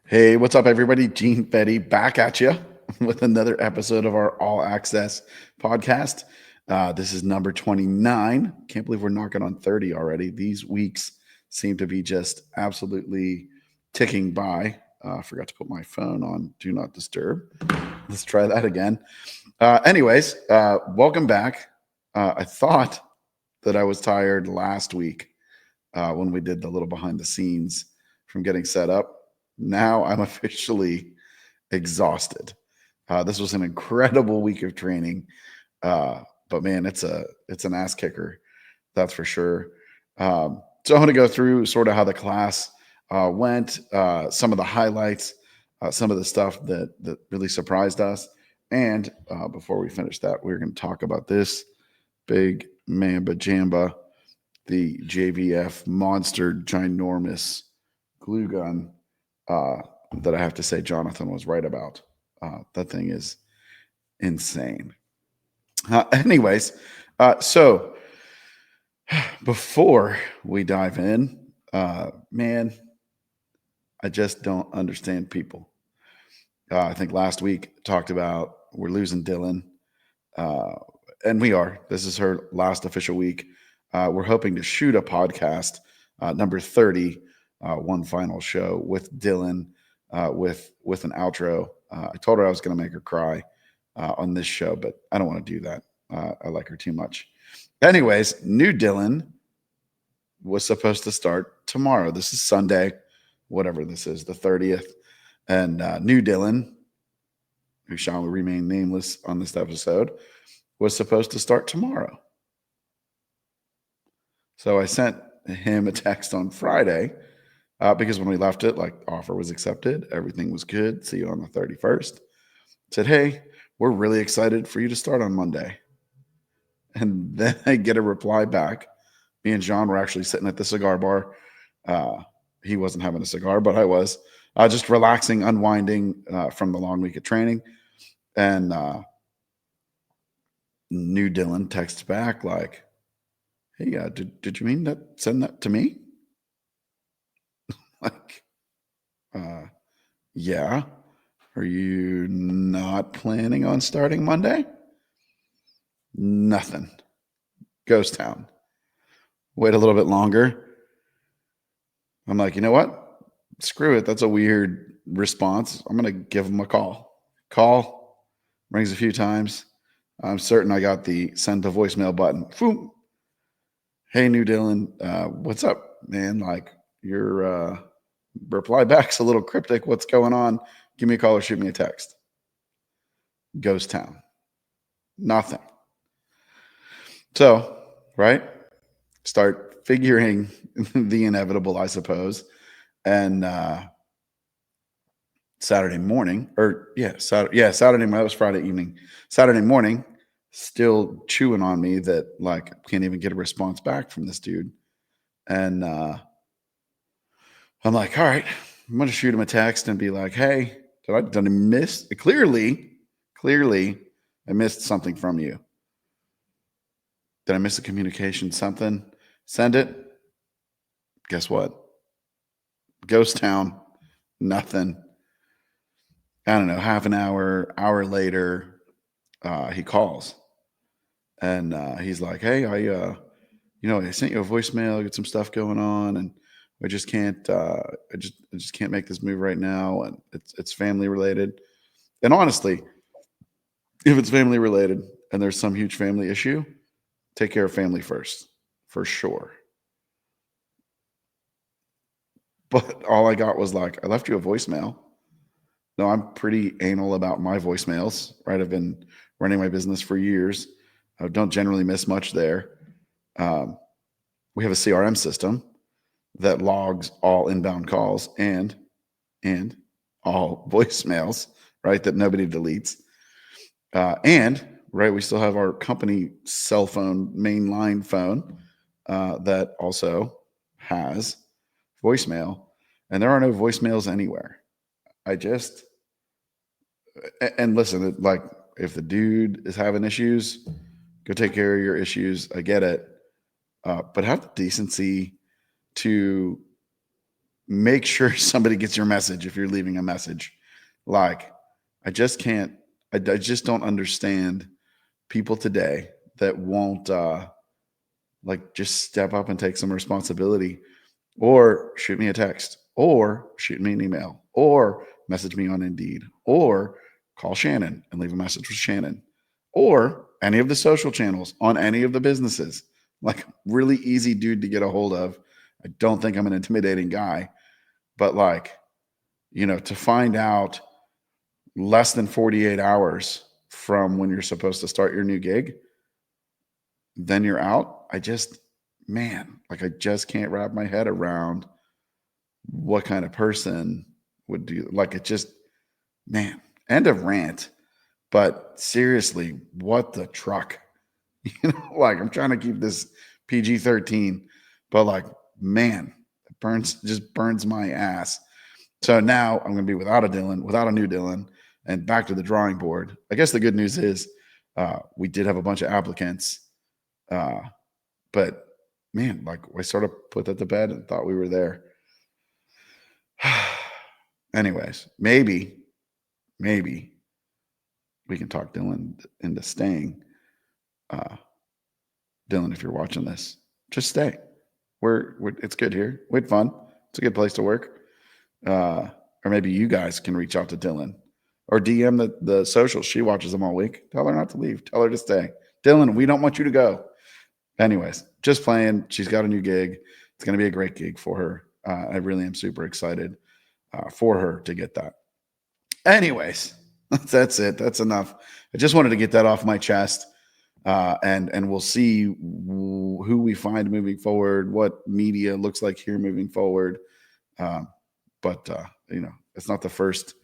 Hey, what's up, everybody? Gene Fetty back at you with another episode of our All Access podcast. This is number 29. Can't believe we're knocking on 30 already. These weeks seem to be just absolutely ticking by. I forgot to put my phone on Do Not Disturb. Let's try that again. Welcome back. I thought that I was tired last week when we did the little behind the scenes from getting set up. Now I'm officially exhausted. This was an incredible week of training, but man, it's an ass kicker, that's for sure. So I'm going to go through sort of how the class went, some of the highlights, some of the stuff that really surprised us, and before we finish that, we're going to talk about this big mamba jamba, the JVF monster ginormous glue gun that I have to say Jonathan was right about. That thing is insane. So before we dive in, man, I just don't understand people. I think last week talked about we're losing Dylan, and we are. This is her last official week. We're hoping to shoot a podcast, number 30, one final show with Dylan, with an outro. I told her I was going to make her cry on this show, but I don't want to do that. I like her too much. Anyways, new Dylan was supposed to start tomorrow. This is Sunday, whatever this is, the 30th. And new Dylan, who shall remain nameless on this episode, was supposed to start tomorrow. So I sent him a text on Friday because when we left it, like, offer was accepted, everything was good. See you on the 31st. Said, hey, we're really excited for you to start on Monday. And then I get a reply back. Me and John were actually sitting at the cigar bar. He wasn't having a cigar, but I was just relaxing, unwinding from the long week of training. And new Dylan texts back like, hey, did you mean that? Send that to me? Like, yeah. Are you not planning on starting Monday? Nothing. Ghost town. Wait a little bit longer. I'm like, you know what? Screw it. That's a weird response. I'm going to give him a call. Call rings a few times. I'm certain I got the send to voicemail button. Boom. Hey, new Dylan. What's up, man? Like, your reply back's a little cryptic. What's going on? Give me a call or shoot me a text. Ghost town. Nothing. So, right? Start figuring the inevitable, I suppose. And Saturday morning, Saturday, that was Friday evening. Saturday morning, still chewing on me that, like, can't even get a response back from this dude. And I'm like, all right, I'm going to shoot him a text and be like, hey, did I miss? Clearly, I missed something from you. Did I miss a communication? Something? Send it. Guess what? Ghost town. Nothing. I don't know. Half an hour later, he calls, and he's like, "Hey, I sent you a voicemail. I got some stuff going on, and I just can't. I just can't make this move right now, and it's family related. And honestly, if it's family related and there's some huge family issue, take care of family first, for sure." But all I got was like, I left you a voicemail. No, I'm pretty anal about my voicemails, right? I've been running my business for years. I don't generally miss much there. We have a CRM system that logs all inbound calls and all voicemails, right? That nobody deletes. And right, we still have our company cell phone, mainline phone that also has voicemail, and there are no voicemails anywhere. And listen, like, if the dude is having issues, go take care of your issues. I get it. But have the decency to make sure somebody gets your message if you're leaving a message. Like, I just can't, I just don't understand people today that won't like just step up and take some responsibility, or shoot me a text, or shoot me an email, or message me on Indeed, or call Shannon and leave a message with Shannon, or any of the social channels on any of the businesses. Like, really easy dude to get a hold of. I don't think I'm an intimidating guy, but like, to find out less than 48 hours from when you're supposed to start your new gig, then you're out. Like, I just can't wrap my head around what kind of person would do. Like, it just, man, end of rant. But seriously, what the truck? Like, I'm trying to keep this PG-13, but like, man, it just burns my ass. So now I'm going to be without a new Dylan, and back to the drawing board. I guess the good news is we did have a bunch of applicants, but man, like, I sort of put that to bed and thought we were there. Anyways, maybe we can talk Dylan into staying. Dylan, if you're watching this, just stay. It's good here. We had fun. It's a good place to work. Or maybe you guys can reach out to Dylan or DM the socials. She watches them all week. Tell her not to leave. Tell her to stay. Dylan, we don't want you to go. Anyways, just playing. She's got a new gig. It's going to be a great gig for her. I really am super excited for her to get that. Anyways, that's it. That's enough. I just wanted to get that off my chest. And we'll see who we find moving forward, what media looks like here moving forward. But it's not the first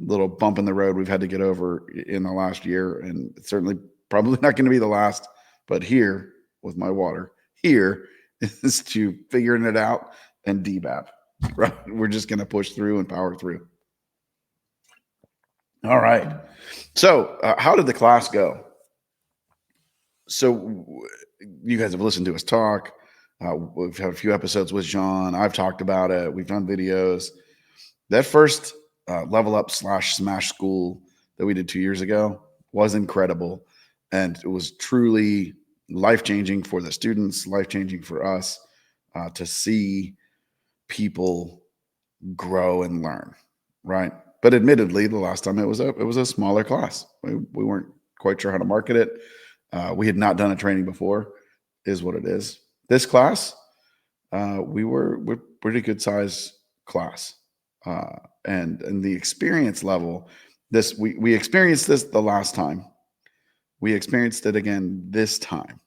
little bump in the road we've had to get over in the last year, and it's certainly probably not going to be the last. But here, with my water, here is to figuring it out and DBAP. Right, we're just going to push through and power through. All right. So, how did the class go? So, you guys have listened to us talk. We've had a few episodes with John. I've talked about it. We've done videos. That first level up / smash school that we did 2 years ago was incredible. And it was truly life-changing for the students, life-changing for us to see people grow and learn, right? But admittedly, the last time it was a smaller class. We weren't quite sure how to market it. We had not done a training before, is what it is. This class, we're pretty good size class, and the experience level. We experienced this the last time. We experienced it again this time,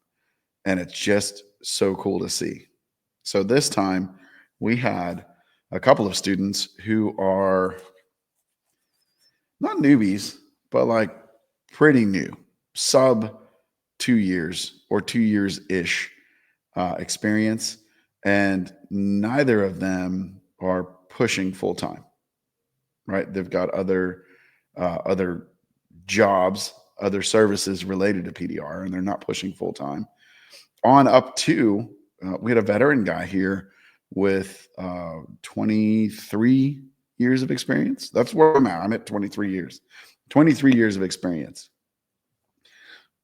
and it's just so cool to see. So this time we had a couple of students who are not newbies, but like pretty new, sub 2 years or 2 years-ish experience. And neither of them are pushing full-time, right? They've got other jobs, other services related to PDR, and they're not pushing full-time. On up to, we had a veteran guy here with 23 years of experience. That's where I'm at. I'm at 23 years. 23 years of experience.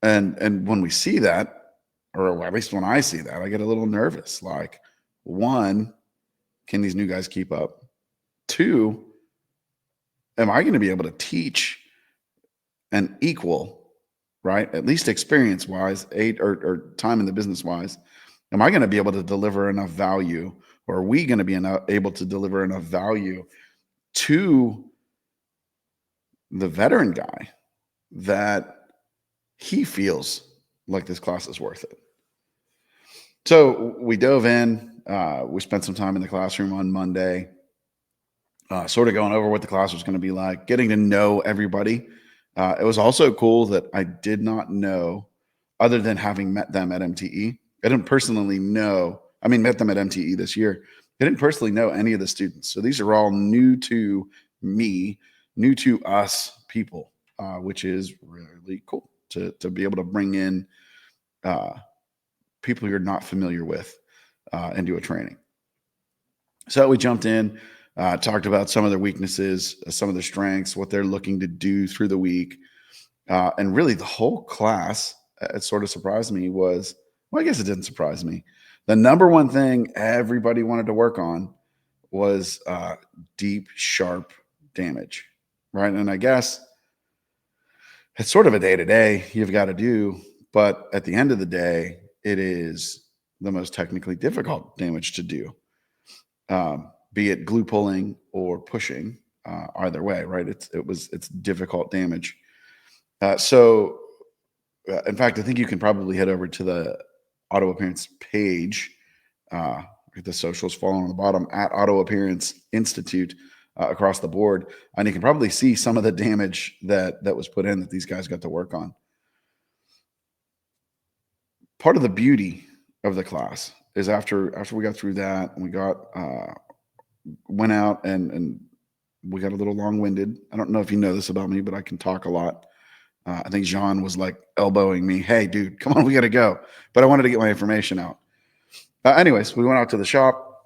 And when we see that, or at least when I see that, I get a little nervous. Like, one, can these new guys keep up? Two, am I going to be able to teach an equal, right? At least experience-wise, or time in the business-wise. Am I going to be able to deliver enough value, or are we going to be able to deliver enough value to the veteran guy that he feels like this class is worth it? So we dove in. We spent some time in the classroom on Monday, sort of going over what the class was going to be like, getting to know everybody. It was also cool that I did not know, other than having met them at MTE. I didn't personally know. Met them at MTE this year. I didn't personally know any of the students. So these are all new to me, new to us people, which is really cool to be able to bring in people you're not familiar with. into a training. So we jumped in, talked about some of their weaknesses, some of their strengths, what they're looking to do through the week. And really, the whole class, it sort of surprised me was, well, I guess it didn't surprise me. The number one thing everybody wanted to work on was deep, sharp damage, right? And I guess it's sort of a day to day you've got to do. But at the end of the day, it is the most technically difficult damage to do, be it glue pulling or pushing, either way, right? It's difficult damage. In fact, I think you can probably head over to the Auto Appearance page. The socials falling on the bottom at Auto Appearance Institute across the board, and you can probably see some of the damage that was put in that these guys got to work on. Part of the beauty of the class is after we got through that, and we went out and we got a little long-winded. I don't know if you know this about me, but I can talk a lot. I think Jean was like elbowing me, "Hey, dude, come on, we got to go." But I wanted to get my information out. Anyways, we went out to the shop,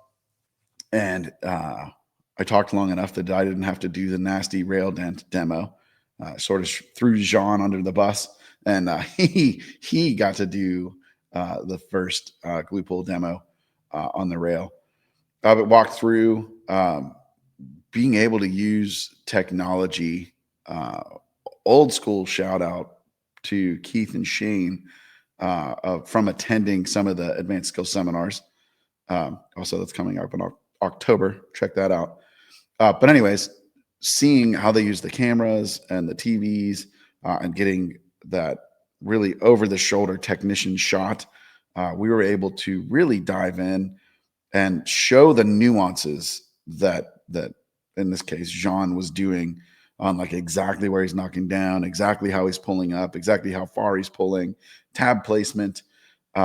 and I talked long enough that I didn't have to do the nasty rail dent demo. Sort of threw Jean under the bus, and he got to do the first glue pull demo on the rail. But walked through being able to use technology. Old school shout out to Keith and Shane from attending some of the advanced skill seminars. Also, that's coming up in October. Check that out. But anyways, seeing how they use the cameras and the TVs and getting that really over the shoulder technician shot, we were able to really dive in and show the nuances that in this case Jean was doing on like exactly where he's knocking down, exactly how he's pulling up, exactly how far he's pulling, tab placement. We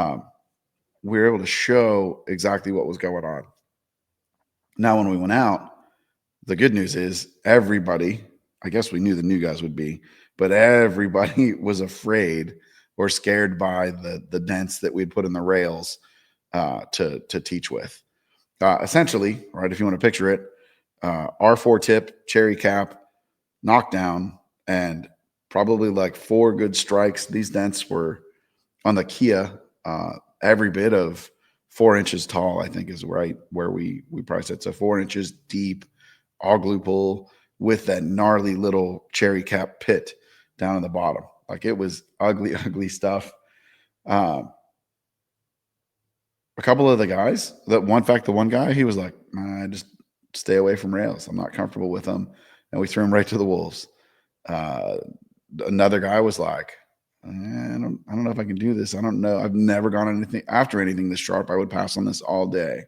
were able to show exactly what was going on. Now, when we went out, the good news is everybody, I guess we knew the new guys would be, but everybody was afraid or scared by the dents that we'd put in the rails to teach with. Essentially, right, if you want to picture it, R4 tip, cherry cap, knockdown, and probably like 4 good strikes. These dents were on the Kia, every bit of 4 inches tall, I think is right where we priced it. So 4 inches deep, all glue pull with that gnarly little cherry cap pit down in the bottom. Like it was ugly, ugly stuff. A couple of the guys, the one guy, he was like, I just stay away from rails. I'm not comfortable with them. And we threw him right to the wolves. Another guy was like, I don't know if I can do this. I don't know. I've never gone anything this sharp. I would pass on this all day.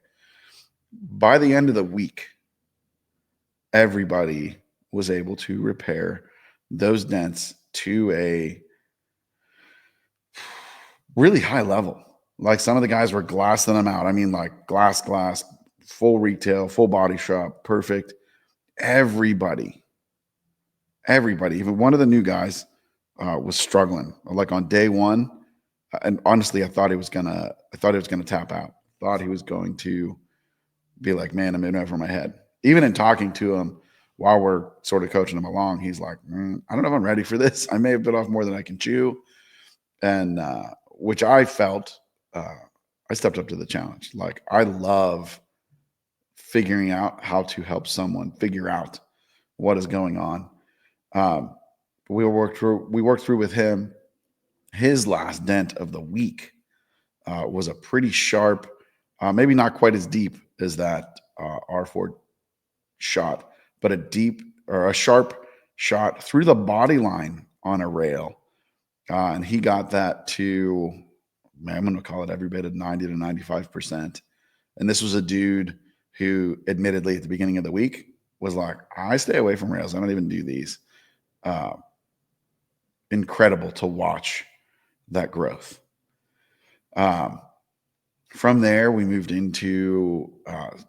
By the end of the week, everybody was able to repair those dents to a really high level. Like some of the guys were glassing them out. I mean, like glass, full retail, full body shop, perfect. Everybody, even one of the new guys was struggling. Like on day one, and honestly, I thought he was gonna tap out. Thought he was going to be like, man, I'm in over my head. Even in talking to him while we're sort of coaching him along, he's like, I don't know if I'm ready for this. I may have bit off more than I can chew, and which I felt. I stepped up to the challenge. Like I love figuring out how to help someone figure out what is going on. We worked through with him. His last dent of the week was a pretty sharp, maybe not quite as deep as that R4 shot, but a sharp shot through the body line on a rail. And he got that to, I'm going to call it every bit of 90 to 95%. And this was a dude who admittedly at the beginning of the week was like, I stay away from rails. I don't even do these. Incredible to watch that growth. From there, we moved into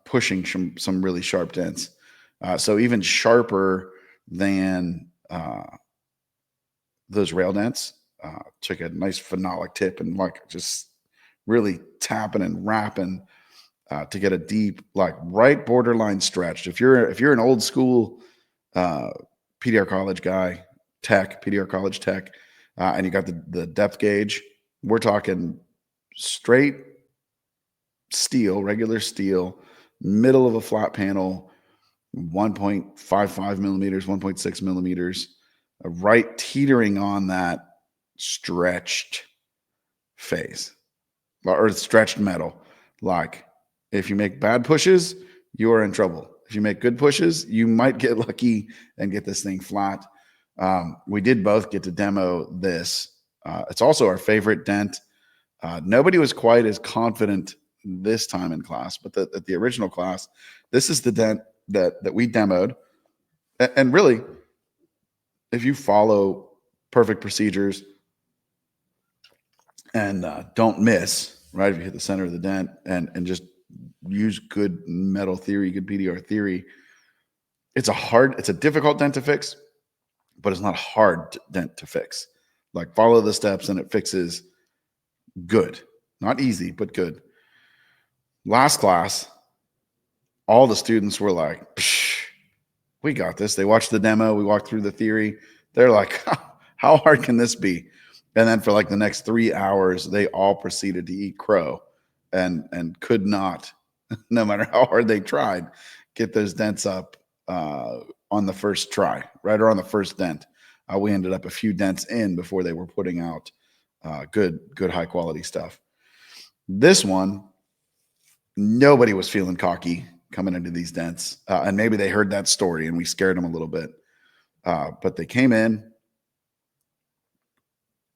pushing some really sharp dents. So even sharper than those rail dents. Took a nice phenolic tip and like just really tapping and rapping to get a deep, like right borderline stretched. If you're an old school PDR college guy, PDR college tech, and you got the depth gauge, we're talking straight steel, regular steel, middle of a flat panel, 1.55 millimeters, 1.6 millimeters, right teetering on that stretched phase or stretched metal. Like if you make bad pushes, you are in trouble. If you make good pushes, you might get lucky and get this thing flat. We did both get to demo this. It's also our favorite dent. Nobody was quite as confident this time in class, but at the original class, this is the dent that we demoed. And really, if you follow perfect procedures and don't miss, right? If you hit the center of the dent and just use good metal theory, good PDR theory, it's a difficult dent to fix, but it's not a hard dent to fix. Like follow the steps and it fixes good. Not easy, but good. Last class, all the students were like, we got this. They watched the demo. We walked through the theory. They're like, how hard can this be? And then for like the next 3 hours, they all proceeded to eat crow and could not, no matter how hard they tried, get those dents up on the first try, right? Or on the first dent. We ended up a few dents in before they were putting out good high quality stuff. This one, nobody was feeling cocky coming into these dents. And maybe they heard that story and we scared them a little bit. But they came in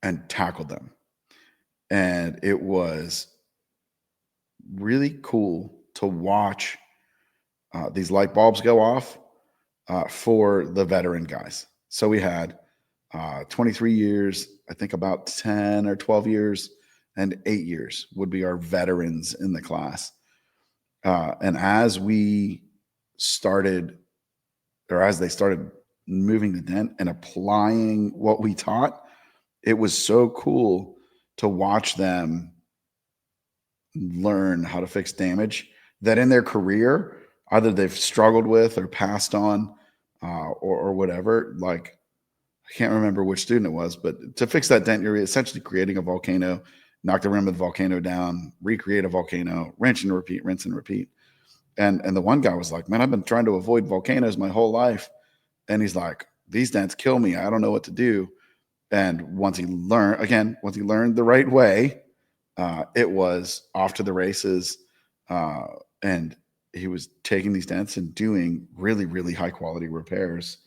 and tackled them. And it was really cool to watch these light bulbs go off for the veteran guys. So we had 23 years, I think about 10 or 12 years, and 8 years would be our veterans in the class. And as we started, or as they started moving the dent and applying what we taught, it was so cool to watch them learn how to fix damage that in their career, either they've struggled with or passed on or whatever. Like, I can't remember which student it was, but to fix that dent, you're essentially creating a volcano, knock the rim of the volcano down, recreate a volcano, rinse and repeat, rinse and repeat. And the one guy was like, man, I've been trying to avoid volcanoes my whole life. And he's like, these dents kill me. I don't know what to do. And once he learned the right way, it was off to the races. And he was taking these dents and doing really, really high quality repairs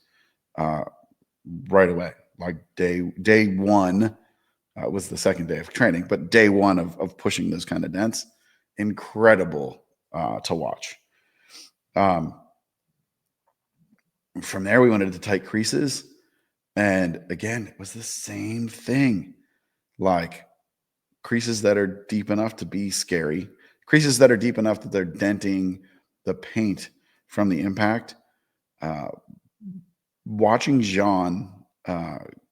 right away. Like day one was the second day of training, but day one of pushing those kind of dents, incredible to watch. From there, we went into tight creases. And again, it was the same thing. Like creases that are deep enough to be scary, creases that are deep enough that they're denting the paint from the impact. Watching Jean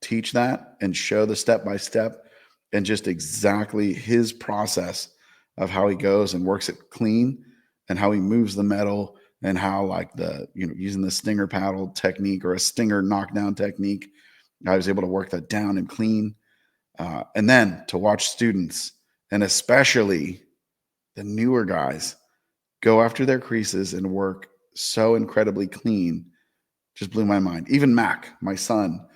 teach that and show the step-by-step and just exactly his process of how he goes and works it clean and how he moves the metal and how like using the stinger paddle technique or a stinger knockdown technique, I was able to work that down and clean. And then to watch students and especially the newer guys go after their creases and work so incredibly clean just blew my mind. Even Mac, my son,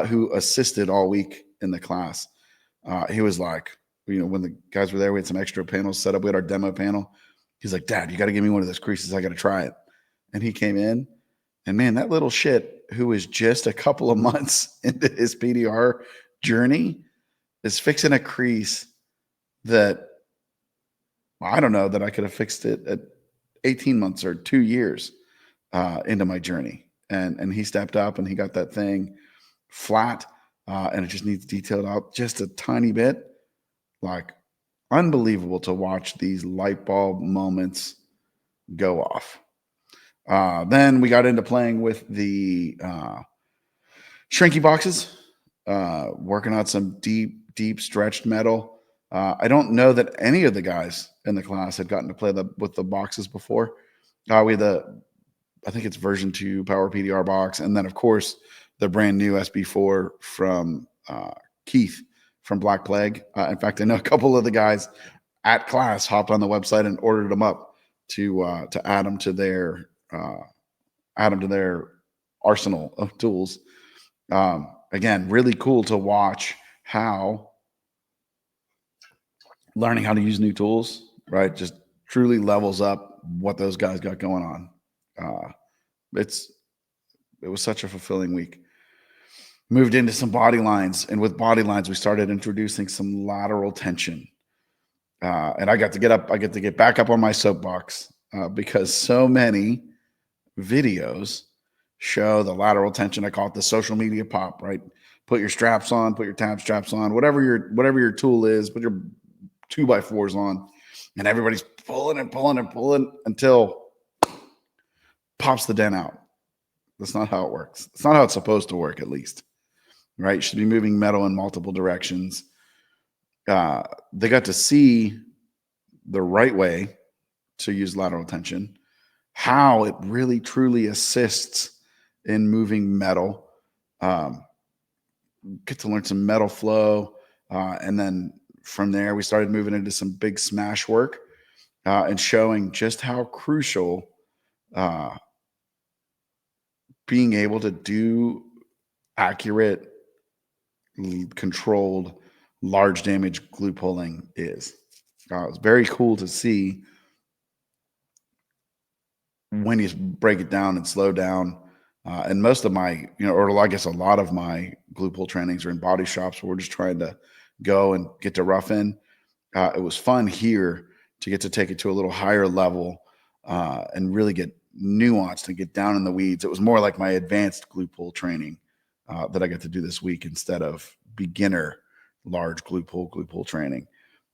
who assisted all week in the class, he was like, when the guys were there, we had some extra panels set up. We had our demo panel. He's like, Dad, you got to give me one of those creases. I got to try it. And he came in and man, that little shit who was just a couple of months into his PDR journey is fixing a crease that I don't know that I could have fixed it at 18 months or 2 years into my journey. And he stepped up and he got that thing flat and it just needs detailed out just a tiny bit. Like unbelievable to watch these light bulb moments go off. Then we got into playing with the shrinky boxes, working out some deep stretched metal. I don't know that any of the guys in the class had gotten to play with the boxes before. We had I think it's version 2 Power PDR box, and then of course the brand new SB4 from Keith from Black Plague. In fact, I know a couple of the guys at class hopped on the website and ordered them up to add them to their arsenal of tools. Again, really cool to watch how learning how to use new tools, right, just truly levels up what those guys got going on. It was such a fulfilling week. Moved into some body lines, and with body lines, we started introducing some lateral tension. And I got to get back up on my soapbox because so many videos show the lateral tension. I call it the social media pop, right? Put your straps on, put your tab straps on, whatever your tool is, put your 2x4s on, and everybody's pulling and pulling and pulling until pops the dent out. That's not how it works. It's not how it's supposed to work, at least, right? You should be moving metal in multiple directions. They got to see the right way to use lateral tension, how it really truly assists in moving metal. Get to learn some metal flow. And then from there, we started moving into some big smash work and showing just how crucial being able to do accurate, controlled, large damage glue pulling is. It's very cool to see when you break it down and slow down. And most of my, or I guess a lot of my glue pull trainings are in body shops where we're just trying to go and get to rough in. It was fun here to get to take it to a little higher level and really get nuanced and get down in the weeds. It was more like my advanced glue pull training that I got to do this week instead of beginner large glue pull training.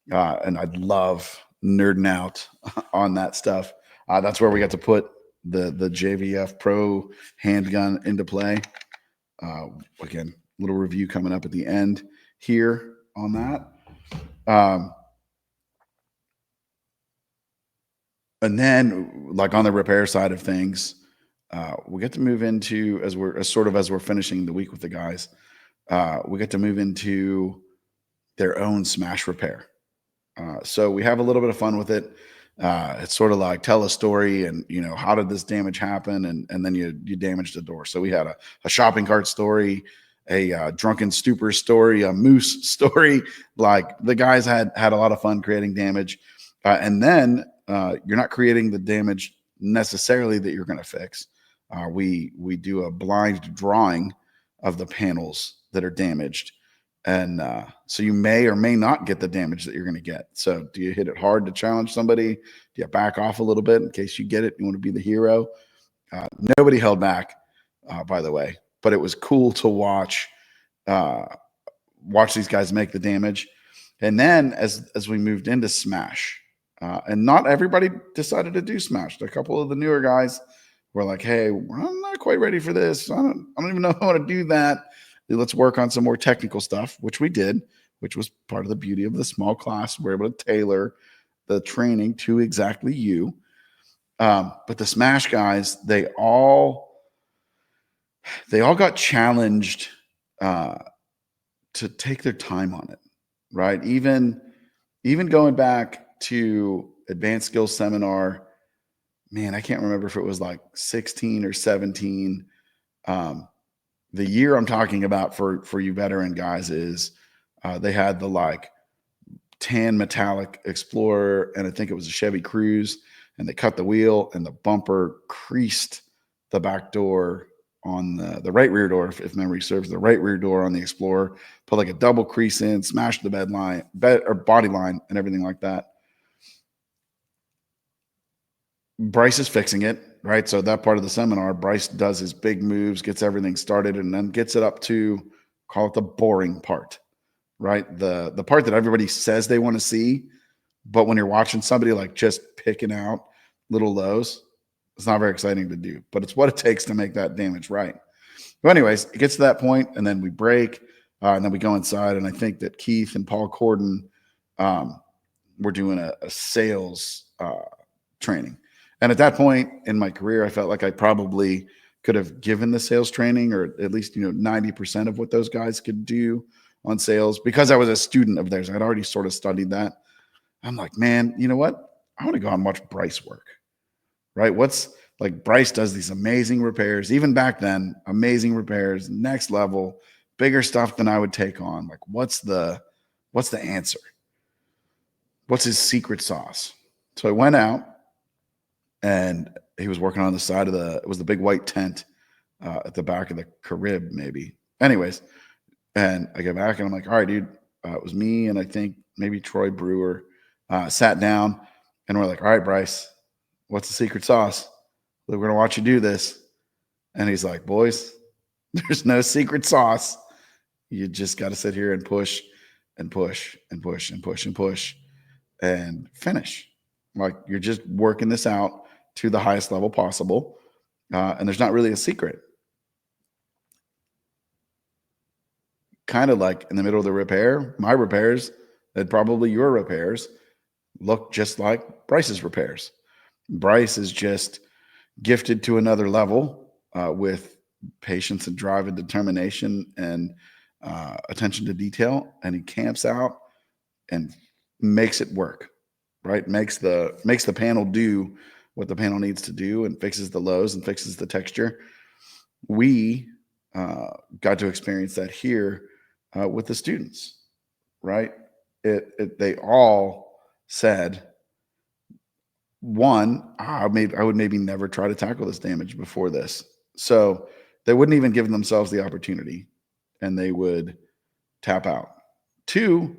And I'd love nerding out on that stuff. That's where we got to put the JVF Pro handgun into play. Again, little review coming up at the end here on that. And then, like on the repair side of things, we get to move into as we're finishing the week with the guys. We get to move into their own smash repair. So we have a little bit of fun with it. It's sort of like tell a story and, how did this damage happen? And then you damage the door. So we had a shopping cart story, a drunken stupor story, a moose story. Like the guys had a lot of fun creating damage. And then you're not creating the damage necessarily that you're going to fix. We do a blind drawing of the panels that are damaged. And so you may or may not get the damage that you're going to get. So do you hit it hard to challenge somebody? Do you back off a little bit in case you get it? You want to be the hero? Nobody held back, by the way. But it was cool to watch these guys make the damage. And then as we moved into Smash, and not everybody decided to do Smash. A couple of the newer guys were like, hey, I'm not quite ready for this. I don't even know if I want to do that. Let's work on some more technical stuff, which we did, which was part of the beauty of the small class. We're able to tailor the training to exactly you. But the Smash guys, they all got challenged to take their time on it, right? Even going back to Advanced Skills Seminar, man, I can't remember if it was like 16 or 17. The year I'm talking about for you veteran guys is they had the tan metallic Explorer, and I think it was a Chevy Cruze, and they cut the wheel and the bumper creased the back door on the right rear door, if memory serves, the right rear door on the Explorer, put like a double crease in, smashed the body line and everything like that. Bryce is fixing it, right? So that part of the seminar, Bryce does his big moves, gets everything started, and then gets it up to, call it the boring part, right? The part that everybody says they want to see, but when you're watching somebody like just picking out little lows, it's not very exciting to do, but it's what it takes to make that damage right. But anyways, it gets to that point, and then we break, and then we go inside, and I think that Keith and Paul Corden we're doing a sales training. And at that point in my career, I felt like I probably could have given the sales training, or at least 90% of what those guys could do on sales, because I was a student of theirs. I'd already sort of studied that. I'm like, man, you know what? I want to go and watch Bryce work, right? What's like Bryce does these amazing repairs, even back then, amazing repairs, next level, bigger stuff than I would take on. Like, what's the answer? What's his secret sauce? So I went out, and he was working on the side of it was the big white tent at the back of the Carib, maybe. Anyways, and I get back and I'm like, all right, dude, it was me and I think maybe Troy Brewer sat down, and we're like, all right, Bryce, what's the secret sauce? We're going to watch you do this. And he's like, boys, there's no secret sauce. You just got to sit here and push and push and push and push and push and finish. Like, you're just working this out to the highest level possible. And there's not really a secret. Kind of like in the middle of the repair, my repairs and probably your repairs look just like Bryce's repairs. Bryce is just gifted to another level with patience and drive and determination and attention to detail. And he camps out and makes it work, right? Makes the panel do what the panel needs to do, and fixes the lows and fixes the texture. We got to experience that here with the students, right? They all said, one, I would maybe never try to tackle this damage before this. So they wouldn't even give themselves the opportunity, and they would tap out. Two,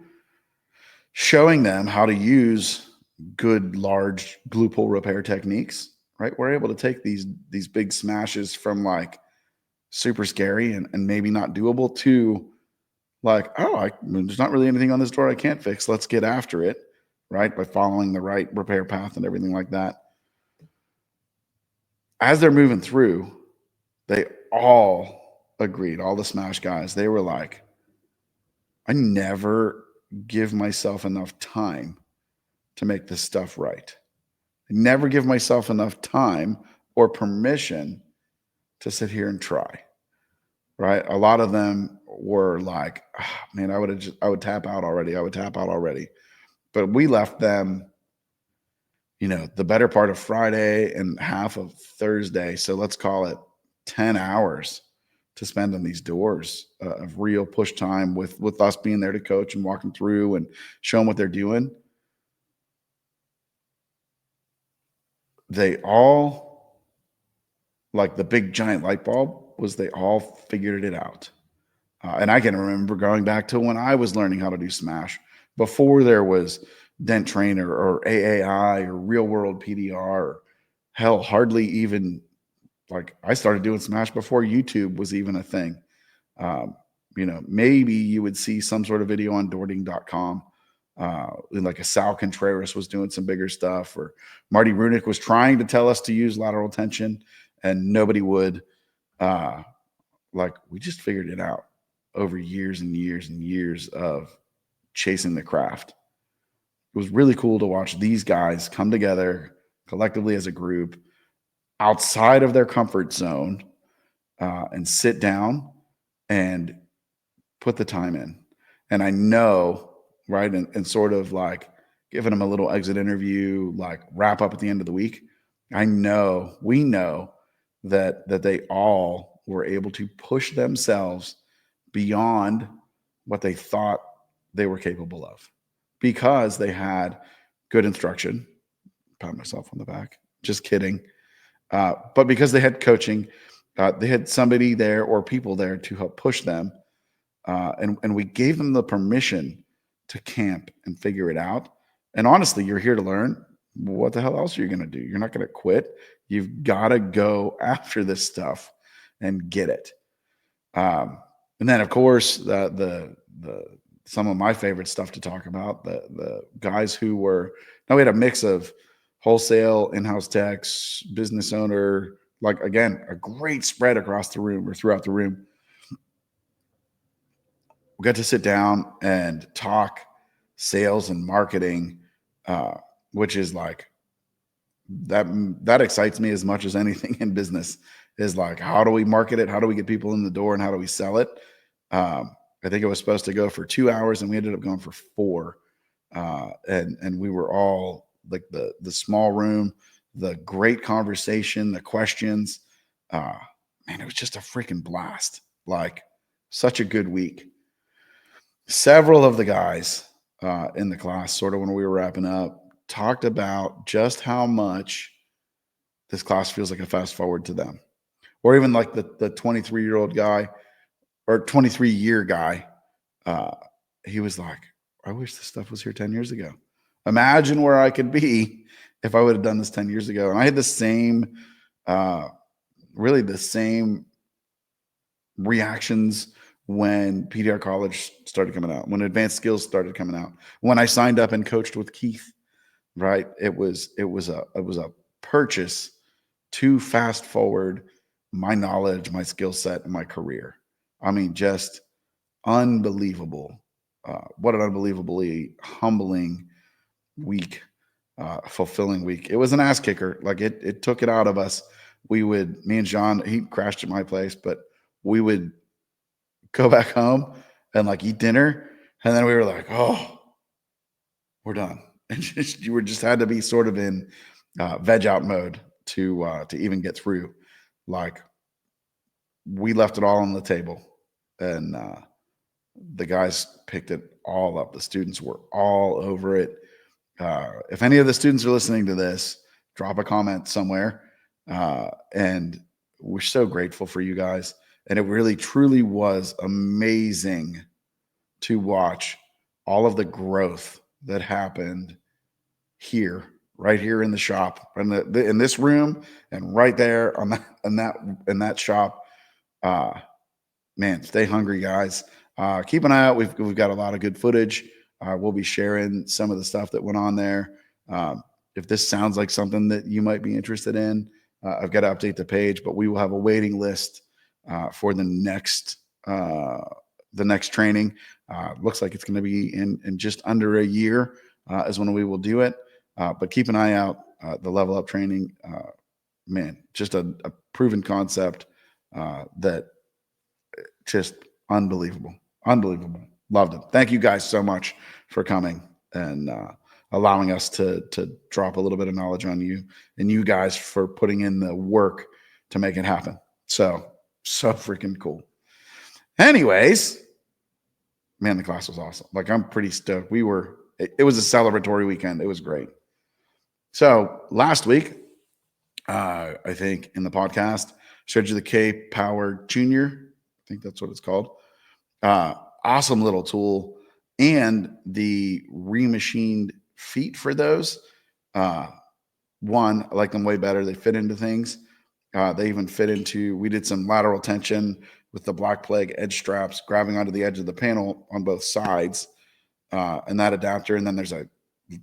showing them how to use good large glue pull repair techniques, right? We're able to take these big smashes from like super scary and maybe not doable to like, oh, there's not really anything on this door I can't fix. Let's get after it, right? By following the right repair path and everything like that. As they're moving through, they all agreed, all the smash guys, they were like, I never give myself enough time to make this stuff right. I never give myself enough time or permission to sit here and try, right? A lot of them were like, oh, man, I would tap out already. I would tap out already. But we left them, the better part of Friday and half of Thursday. So let's call it 10 hours to spend on these doors of real push time with us being there to coach and walk them through and show them what they're doing. They all, like the big giant light bulb was, they all figured it out. And I can remember going back to when I was learning how to do Smash, before there was Dent Trainer or AAI or Real World PDR, or hell, hardly even, like, I started doing Smash before YouTube was even a thing. Maybe you would see some sort of video on Dording.com. Like a Sal Contreras was doing some bigger stuff, or Marty Runick was trying to tell us to use lateral tension and nobody would. Like, we just figured it out over years and years and years of chasing the craft. It was really cool to watch these guys come together collectively as a group outside of their comfort zone and sit down and put the time in. And I know, right, and sort of like giving them a little exit interview, like wrap up at the end of the week, we know that they all were able to push themselves beyond what they thought they were capable of, because they had good instruction. Pat myself on the back, just kidding. But because they had coaching, they had somebody there or people there to help push them. And we gave them the permission to camp and figure it out. And honestly, you're here to learn. What the hell else are you going to do? You're not going to quit. You've got to go after this stuff and get it. And then, of course, the some of my favorite stuff to talk about, the guys who were, now we had a mix of wholesale, in-house techs, business owner, like, again, a great spread across the room or throughout the room. We got to sit down and talk sales and marketing, which is like that excites me as much as anything in business, is like, how do we market it? How do we get people in the door, and how do we sell it? I think it was supposed to go for 2 hours, and we ended up going for 4. And we were all like the small room, the great conversation, the questions. Man, it was just a freaking blast. Like, such a good week. Several of the guys in the class, sort of when we were wrapping up, talked about just how much this class feels like a fast forward to them. Or even like the 23-year-old guy or 23-year guy. He was like, I wish this stuff was here 10 years ago. Imagine where I could be if I would have done this 10 years ago. And I had the same, really the same reactions when PDR College started coming out, when Advanced Skills started coming out, when I signed up and coached with Keith. Right? It was a purchase to fast forward my knowledge, my skill set, and my career. I mean, just unbelievable. What an unbelievably humbling week, fulfilling week. It was an ass kicker. Like it took it out of us. Me and John, he crashed at my place, but we would go back home and like eat dinner. And then we were like, oh, we're done. And you just had to be sort of in veg out mode to even get through. Like, we left it all on the table, and the guys picked it all up. The students were all over it. If any of the students are listening to this, drop a comment somewhere. And we're so grateful for you guys. And it really, truly was amazing to watch all of the growth that happened here, right here in the shop, in this room, and right there on that shop. Man, stay hungry, guys. Keep an eye out. We've got a lot of good footage. We'll be sharing some of the stuff that went on there. If this sounds like something that you might be interested in, I've got to update the page, but we will have a waiting list for the next training. Looks like it's going to be in just under a year is when we will do it. But keep an eye out. The level up training, man, just a proven concept that just unbelievable. Loved it. Thank you guys so much for coming and allowing us to drop a little bit of knowledge on you, and you guys for putting in the work to make it happen. So freaking cool. Anyways, man, the class was awesome. Like, I'm pretty stoked. It was a celebratory weekend. It was great. So last week, I think in the podcast, showed you the K Power Junior. I think that's what it's called. Awesome little tool, and the remachined feet for those. One, I like them way better. They fit into things. They even fit into. We did some lateral tension with the Black Plague edge straps, grabbing onto the edge of the panel on both sides, and that adapter. And then there's a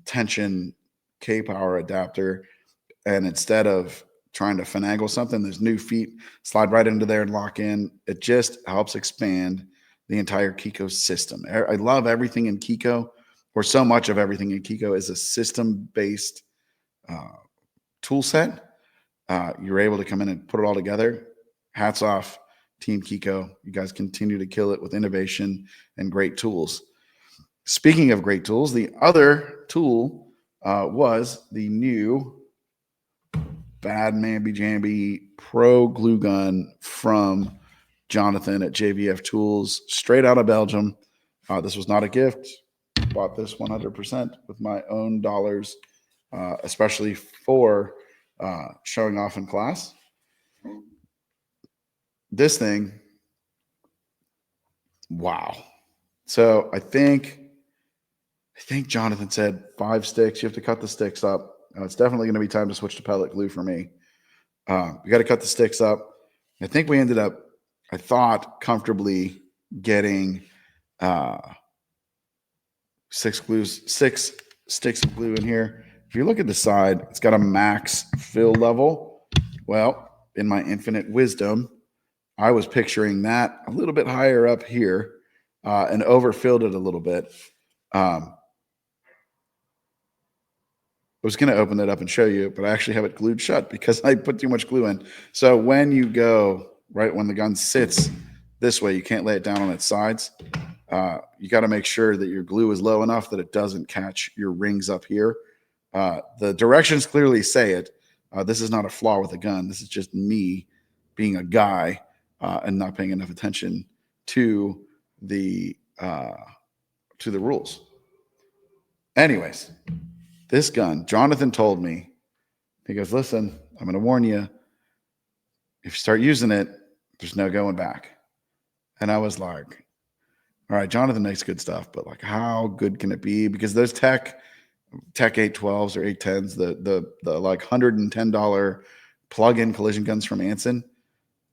tension K Power adapter. And instead of trying to finagle something, there's new feet slide right into there and lock in. It just helps expand the entire Kiko system. I love everything in Kiko, or so much of everything in Kiko is a system-based tool set. You're able to come in and put it all together. Hats off, Team Kiko. You guys continue to kill it with innovation and great tools. Speaking of great tools, the other tool was the new Bad Mamby Jamby Pro Glue Gun from Jonathan at JVF Tools, straight out of Belgium. This was not a gift. Bought this 100% with my own dollars, especially for showing off in class. This thing, wow. So I think Jonathan said 5 sticks. You have to cut the sticks up. It's definitely going to be time to switch to pellet glue for me. We got to cut the sticks up. I think we ended up, I thought, comfortably getting 6 sticks of glue in here. If you look at the side, it's got a max fill level. Well, in my infinite wisdom, I was picturing that a little bit higher up here and overfilled it a little bit. was going to open it up and show you, but I actually have it glued shut because I put too much glue in. So when you go, right, when the gun sits this way, you can't lay it down on its sides. You got to make sure that your glue is low enough that it doesn't catch your rings up here. The directions clearly say it. This is not a flaw with the gun. This is just me being a guy and not paying enough attention to the rules. Anyways, this gun, Jonathan told me, he goes, listen, I'm going to warn you. If you start using it, there's no going back. And I was like, all right, Jonathan makes good stuff, but like, how good can it be? Because those Tech 812s or 810s, the like $110 plug-in collision guns from Anson,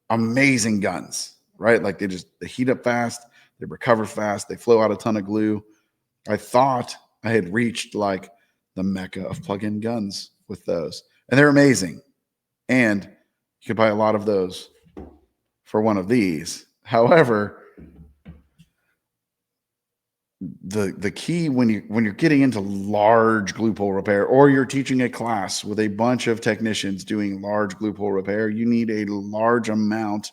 amazing guns, right? Like they heat up fast, they recover fast, they flow out a ton of glue. I thought I had reached like the mecca of plug-in guns with those, and they're amazing. And you could buy a lot of those for one of these. However, the key when you're getting into large glue pull repair, or you're teaching a class with a bunch of technicians doing large glue pull repair, you need a large amount,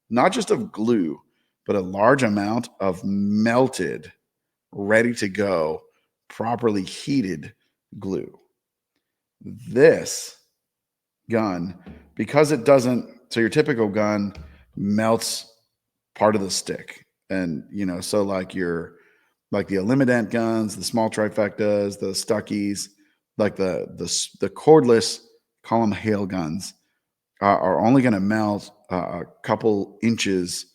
not just of glue, but a large amount of melted, ready to go, properly heated glue. This gun, because it doesn't, so your typical gun melts part of the stick, and so like the Eliminant guns, the small trifectas, the Stuckies, like the cordless, call them hail guns, are only going to melt a couple inches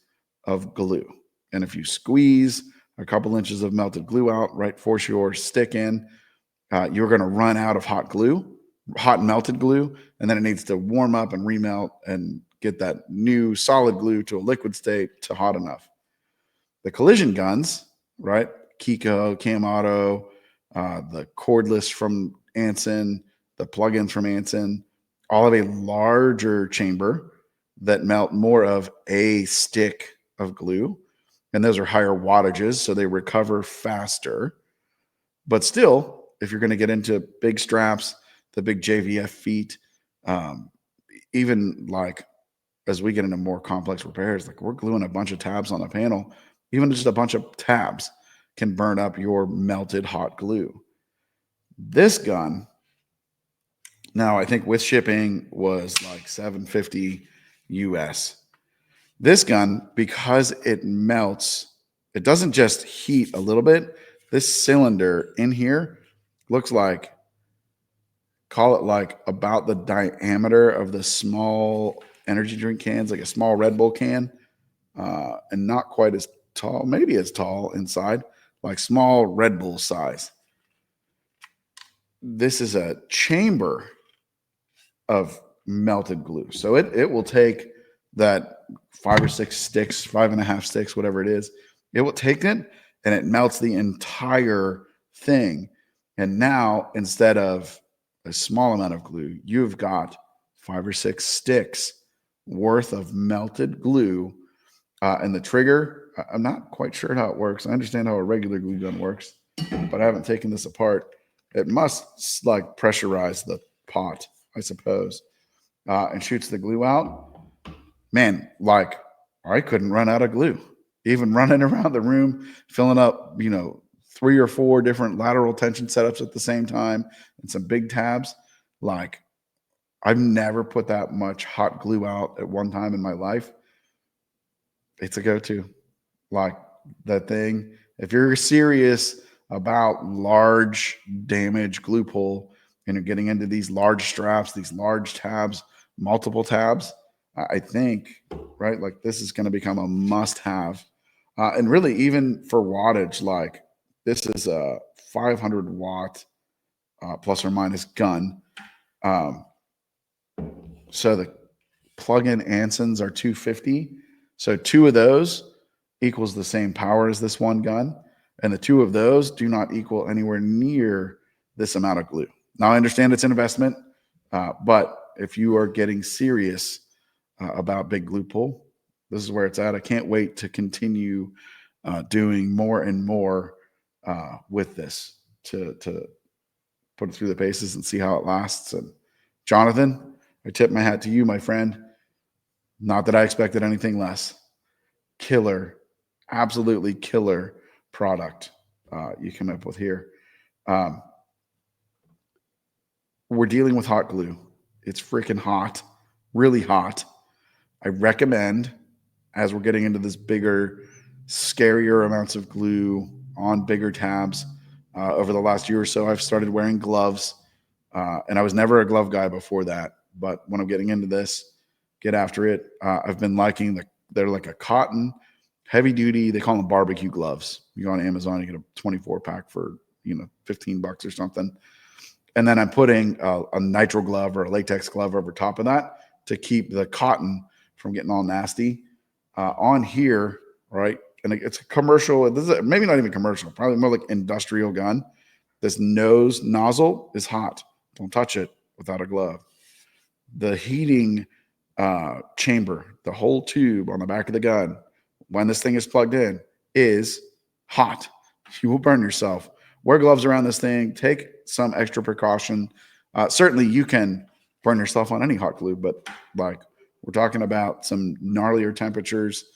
of glue. And if you squeeze a couple inches of melted glue out, right, force your stick in, you're going to run out of hot melted glue, and then it needs to warm up and remelt and get that new solid glue to a liquid state to hot enough. The collision guns, right, Kiko, Cam Auto, the cordless from Anson, the plugins from Anson, all have a larger chamber that melt more of a stick of glue. And those are higher wattages, so they recover faster. But still, if you're going to get into big straps, the big JVF feet, even like as we get into more complex repairs, like we're gluing a bunch of tabs on a panel, even just a bunch of tabs can burn up your melted hot glue. This gun, now I think with shipping, was like $750 US. This gun, because it melts, it doesn't just heat a little bit. This cylinder in here looks like, call it like about the diameter of the small energy drink cans, like a small Red Bull can, and not quite as tall, maybe as tall inside, like small Red Bull size. This is a chamber of melted glue. So it will take that 5 or 6 sticks, 5.5 sticks, whatever it is. It will take it and it melts the entire thing. And now, instead of a small amount of glue, you've got 5 or 6 sticks worth of melted glue. And the trigger, I'm not quite sure how it works. I understand how a regular glue gun works, but I haven't taken this apart. It must like pressurize the pot, I suppose, and shoots the glue out. Man, like I couldn't run out of glue. Even running around the room, filling up, 3 or 4 different lateral tension setups at the same time and some big tabs. Like I've never put that much hot glue out at one time in my life. It's a go-to. Like that thing. If you're serious about large damage glue pull and you're getting into these large straps, these large tabs, multiple tabs, I think, right, like this is going to become a must-have. And really, even for wattage, like this is a 500 watt plus or minus gun. So the plug-in Ansons are 250. So 2 of those equals the same power as this one gun. And the 2 of those do not equal anywhere near this amount of glue. Now, I understand it's an investment, but if you are getting serious about big glue pull, this is where it's at. I can't wait to continue doing more and more with this to put it through the paces and see how it lasts. And Jonathan, I tip my hat to you, my friend. Not that I expected anything less. Killer, absolutely killer product you come up with here. We're dealing with hot glue. It's freaking hot, really hot. I recommend, as we're getting into this bigger, scarier amounts of glue on bigger tabs, over the last year or so, I've started wearing gloves. And I was never a glove guy before that. But when I'm getting into this, get after it. I've been liking they're like a cotton, heavy duty. They call them barbecue gloves. You go on Amazon, you get a 24 pack for, $15 or something. And then I'm putting a nitrile glove or a latex glove over top of that to keep the cotton from getting all nasty. On here, right? And it's a commercial. This is maybe not even commercial, probably more like industrial gun. This nose nozzle is hot. Don't touch it without a glove. The heating chamber, the whole tube on the back of the gun, when this thing is plugged in, is hot. You will burn yourself. Wear gloves around this thing. Take some extra precaution. Certainly, you can burn yourself on any hot glue, but like we're talking about some gnarlier temperatures,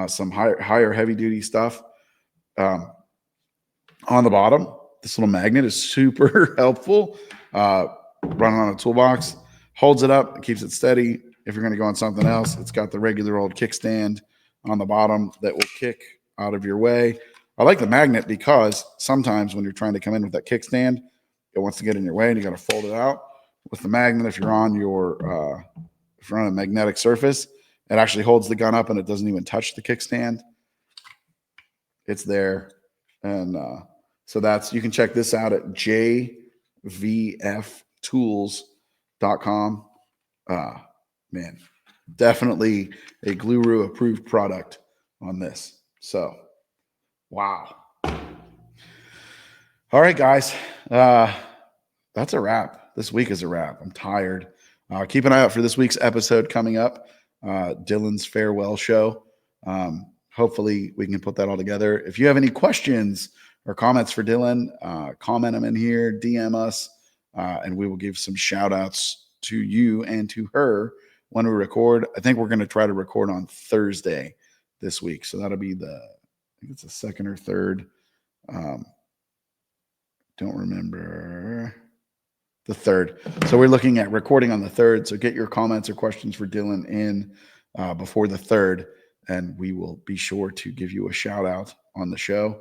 some higher heavy duty stuff. On the bottom, this little magnet is super helpful. Running on a toolbox, holds it up, keeps it steady. If you're going to go on something else, it's got the regular old kickstand on the bottom that will kick out of your way. I like the magnet because sometimes when you're trying to come in with that kickstand, it wants to get in your way and you got to fold it out. With the magnet, if you're on a magnetic surface, it actually holds the gun up and it doesn't even touch the kickstand. It's there. And so you can check this out at jvftools.com. Man, definitely a Gluru approved product on this. So, wow. All right, guys. That's a wrap. This week is a wrap. I'm tired. Keep an eye out for this week's episode coming up. Dylan's farewell show. Hopefully we can put that all together. If you have any questions or comments for Dylan, comment them in here, DM us, and we will give some shout outs to you and to her when we record. I think we're going to try to record on Thursday this week. So that'll be I think it's the second or third. Don't remember. The third. So we're looking at recording on the third. So get your comments or questions for Dylan in before the third, and we will be sure to give you a shout out on the show.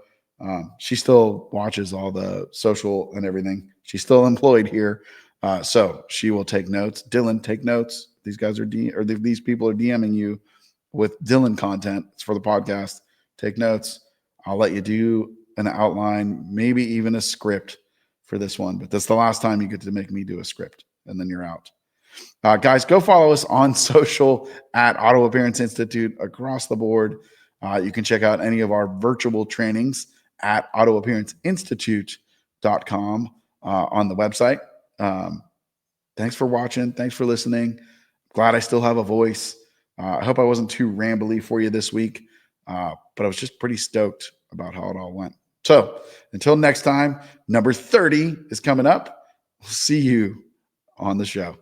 She still watches all the social and everything. She's still employed here. So she will take notes. Dylan, take notes. These guys these people are DMing you with Dylan content. It's for the podcast. Take notes. I'll let you do an outline, maybe even a script for this one, but that's the last time you get to make me do a script, and then you're out. Guys, go follow us on social at Auto Appearance Institute across the board. You can check out any of our virtual trainings at autoappearanceinstitute.com on the website. Thanks for watching. Thanks for listening. Glad I still have a voice. I hope I wasn't too rambly for you this week, but I was just pretty stoked about how it all went. So until next time, number 30 is coming up. We'll see you on the show.